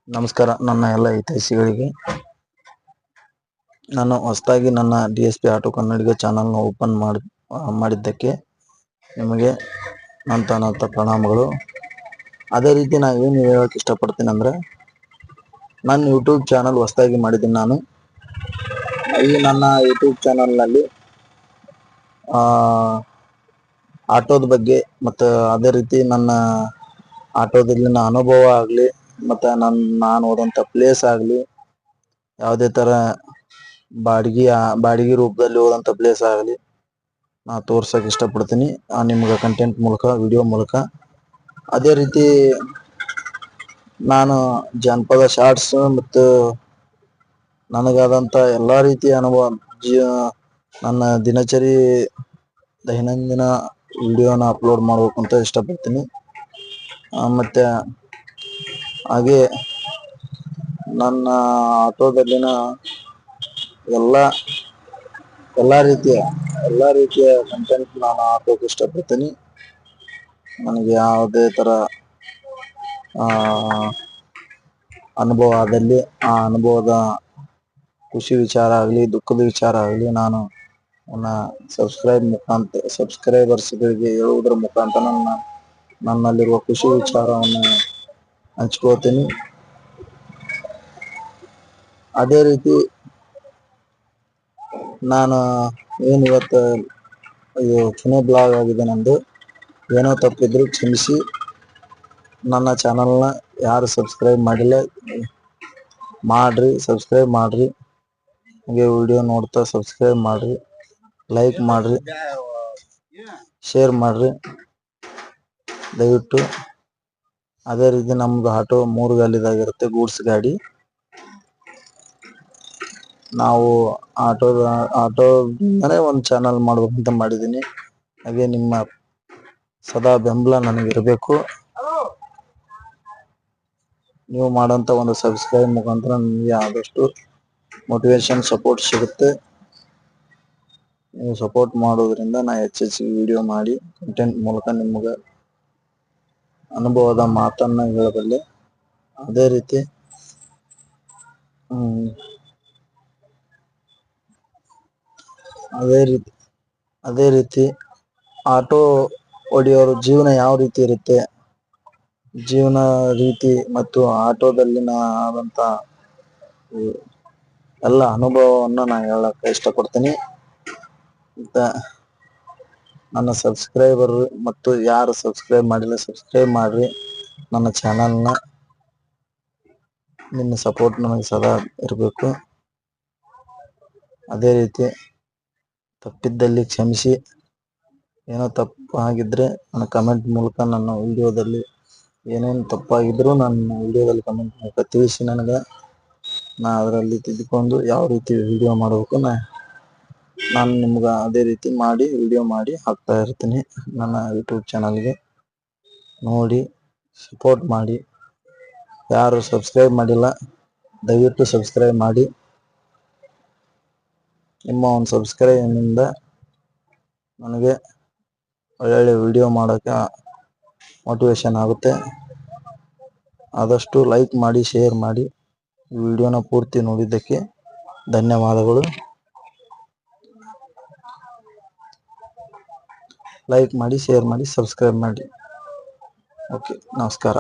ನಮಸ್ಕಾರ ನನ್ನ ಎಲ್ಲ ಹಿತೈಷಿಗಳಿಗೆ. ನಾನು ಹೊಸದಾಗಿ ನನ್ನ DSP ಆಟೋ ಕನ್ನಡಿಗ ಚಾನಲ್ನ ಓಪನ್ ಮಾಡಿದ್ದಕ್ಕೆ ನಿಮಗೆ ನಂತ ಪ್ರಣಾಮಗಳು. ಅದೇ ರೀತಿ ನಾನು ಏನು ಹೇಳೋಕೆ ಇಷ್ಟಪಡ್ತೀನಿ ಅಂದರೆ, ನನ್ನ ಯೂಟ್ಯೂಬ್ ಚಾನಲ್ ಹೊಸದಾಗಿ ಮಾಡಿದ್ದೀನಿ. ನಾನು ಈ ನನ್ನ ಯೂಟ್ಯೂಬ್ ಚಾನಲ್ನಲ್ಲಿ ಆಟೋದ ಬಗ್ಗೆ ಮತ್ತು ಅದೇ ರೀತಿ ನನ್ನ ಆಟೋದಲ್ಲಿನ ಅನುಭವ ಆಗಲಿ, ಮತ್ತು ನಾನು ಹೋದಂಥ ಪ್ಲೇಸ್ ಆಗಲಿ, ಯಾವುದೇ ಥರ ಬಾಡಿಗೆ ರೂಪದಲ್ಲಿ ಹೋದಂಥ ಪ್ಲೇಸ್ ಆಗಲಿ ನಾ ತೋರ್ಸೋಕೆ ಇಷ್ಟಪಡ್ತೀನಿ ನಿಮ್ಗೆ ಕಂಟೆಂಟ್ ಮೂಲಕ, ವಿಡಿಯೋ ಮೂಲಕ. ಅದೇ ರೀತಿ ನಾನು ಜಾನಪದ ಶಾರ್ಟ್ಸ್ ಮತ್ತು ನನಗಾದಂಥ ಎಲ್ಲ ರೀತಿಯ ಅನುಭವ, ನನ್ನ ದಿನಚರಿ ದೈನಂದಿನ ವಿಡಿಯೋನ ಅಪ್ಲೋಡ್ ಮಾಡಬೇಕು ಅಂತ ಇಷ್ಟಪಡ್ತೀನಿ. ಮತ್ತು ಹಾಗೆ ನನ್ನ ಆಟೋದಲ್ಲಿನ ಎಲ್ಲ ರೀತಿಯ ಕಂಟೆಂಟ್ ನಾನು ಹಾಕೋಕೆ ಇಷ್ಟಪಡ್ತೀನಿ. ನನಗೆ ಯಾವುದೇ ಥರ ಅನುಭವ ಆದಲ್ಲಿ ಆ ಅನುಭವದ ಖುಷಿ ವಿಚಾರ ಆಗಲಿ, ದುಃಖದ ವಿಚಾರ ಆಗಲಿ, ನಾನು ನನ್ನ ಸಬ್ಸ್ಕ್ರೈಬರ್ಸ್ಗಳಿಗೆ ಹೇಳುವುದರ ಮುಖಾಂತರ ನನ್ನಲ್ಲಿರುವ ಖುಷಿ ವಿಚಾರವನ್ನು ಹಂಚ್ಕೋತೀನಿ. ಅದೇ ರೀತಿ ನಾನು ಏನು ಇವತ್ತು ಇದು ಕೊನೆ ಬ್ಲಾಗ್ ಆಗಿದೆ ನಂದು. ಏನೋ ತಪ್ಪಿದ್ರು ಕ್ಷಮಿಸಿ. ನನ್ನ ಚಾನಲ್ನ ಯಾರು ಸಬ್ಸ್ಕ್ರೈಬ್ ಮಾಡಿಲ್ಲ ಸಬ್ಸ್ಕ್ರೈಬ್ ಮಾಡಿರಿ. ಹಾಗೆ ವಿಡಿಯೋ ನೋಡ್ತಾ ಸಬ್ಸ್ಕ್ರೈಬ್ ಮಾಡಿರಿ, ಲೈಕ್ ಮಾಡಿರಿ, ಶೇರ್ ಮಾಡಿರಿ ದಯವಿಟ್ಟು. ಅದೇ ರೀತಿ ನಮ್ಮದು ಆಟೋ 3 ಗಾಲಿದಾಗಿರುತ್ತೆ, ಗೂಡ್ಸ್ ಗಾಡಿ. ನಾವು ಆಟೋದಿಂದನೇ ಒಂದು ಚಾನಲ್ ಮಾಡ್ಬೇಕಂತ ಮಾಡಿದ್ದೀನಿ. ಹಾಗೆ ನಿಮ್ಮ ಸದಾ ಬೆಂಬಲ ನನಗಿರಬೇಕು. ನೀವು ಮಾಡೋಂಥ ಒಂದು ಸಬ್ಸ್ಕ್ರೈಬ್ ಮುಖಾಂತರ ನಿಮಗೆ ಆದಷ್ಟು ಮೋಟಿವೇಶನ್, ಸಪೋರ್ಟ್ ಸಿಗುತ್ತೆ. ನೀವು ಸಪೋರ್ಟ್ ಮಾಡೋದ್ರಿಂದ ನಾ ಹೆಚ್ಚೆಚ್ಚಿಗೆ ವಿಡಿಯೋ ಮಾಡಿ ಕಂಟೆಂಟ್ ಮೂಲಕ ನಿಮಗೆ ಅನುಭವದ ಮಾತನ್ನು ಹೇಳಬಲ್ಲೆ. ಅದೇ ರೀತಿ ಆಟೋ ಹೊಡೆಯೋರ ಜೀವನ ಯಾವ ರೀತಿ ಇರುತ್ತೆ, ಜೀವನ ರೀತಿ ಮತ್ತು ಆಟೋದಲ್ಲಿನ ಆದಂಥ ಎಲ್ಲ ಅನುಭವವನ್ನು ನಾನು ಹೇಳಕ್ಕೆ ಇಷ್ಟಪಡ್ತೀನಿ. ಮತ್ತು ನನ್ನ ಸಬ್ಸ್ಕ್ರೈಬರ್ ಮತ್ತು ಯಾರು ಸಬ್ಸ್ಕ್ರೈಬ್ ಮಾಡಿಲ್ಲ ಸಬ್ಸ್ಕ್ರೈಬ್ ಮಾಡಿರಿ ನನ್ನ ಚಾನಲ್ನ. ನಿಮ್ಮ ಸಪೋರ್ಟ್ ನನಗೆ ಸದಾ ಇರಬೇಕು. ಅದೇ ರೀತಿ ತಪ್ಪಿದ್ದಲ್ಲಿ ಕ್ಷಮಿಸಿ. ಏನೋ ತಪ್ಪು ಆಗಿದ್ದರೆ ನನ್ನ ಕಮೆಂಟ್ ಮೂಲಕ, ನನ್ನ ವಿಡಿಯೋದಲ್ಲಿ ಏನೇನು ತಪ್ಪಾಗಿದ್ದರೂ ನನ್ನ ವಿಡಿಯೋದಲ್ಲಿ ಕಮೆಂಟ್ ಮೂಲಕ ತಿಳಿಸಿ ನನಗೆ. ಅದರಲ್ಲಿ ತಿದ್ದುಕೊಂಡು ಯಾವ ರೀತಿ ವಿಡಿಯೋ ಮಾಡಬೇಕು ನಾನು ನಿಮ್ಗೆ ಅದೇ ರೀತಿ ಮಾಡಿ ವಿಡಿಯೋ ಮಾಡಿ ಹಾಕ್ತಾ ಇರ್ತೀನಿ. ನನ್ನ ಯೂಟ್ಯೂಬ್ ಚಾನಲ್ಗೆ ನೋಡಿ ಸಪೋರ್ಟ್ ಮಾಡಿ. ಯಾರು ಸಬ್ಸ್ಕ್ರೈಬ್ ಮಾಡಿಲ್ಲ ದಯವಿಟ್ಟು ಸಬ್ಸ್ಕ್ರೈಬ್ ಮಾಡಿ. ನಿಮ್ಮ ಒಂದು ಸಬ್ಸ್ಕ್ರೈಬಿಂದ ನನಗೆ ಒಳ್ಳೊಳ್ಳೆ ವಿಡಿಯೋ ಮಾಡೋಕ್ಕೆ ಮೋಟಿವೇಶನ್ ಆಗುತ್ತೆ. ಆದಷ್ಟು ಲೈಕ್ ಮಾಡಿ, ಶೇರ್ ಮಾಡಿ. ಈ ವಿಡಿಯೋನ ಪೂರ್ತಿ ನೋಡಿದ್ದಕ್ಕೆ ಧನ್ಯವಾದಗಳು. ಲೈಕ್ ಮಾಡಿ, ಶೇರ್ ಮಾಡಿ, ಸಬ್ಸ್ಕ್ರೈಬ್ ಮಾಡಿ. ಓಕೆ, ನಮಸ್ಕಾರ.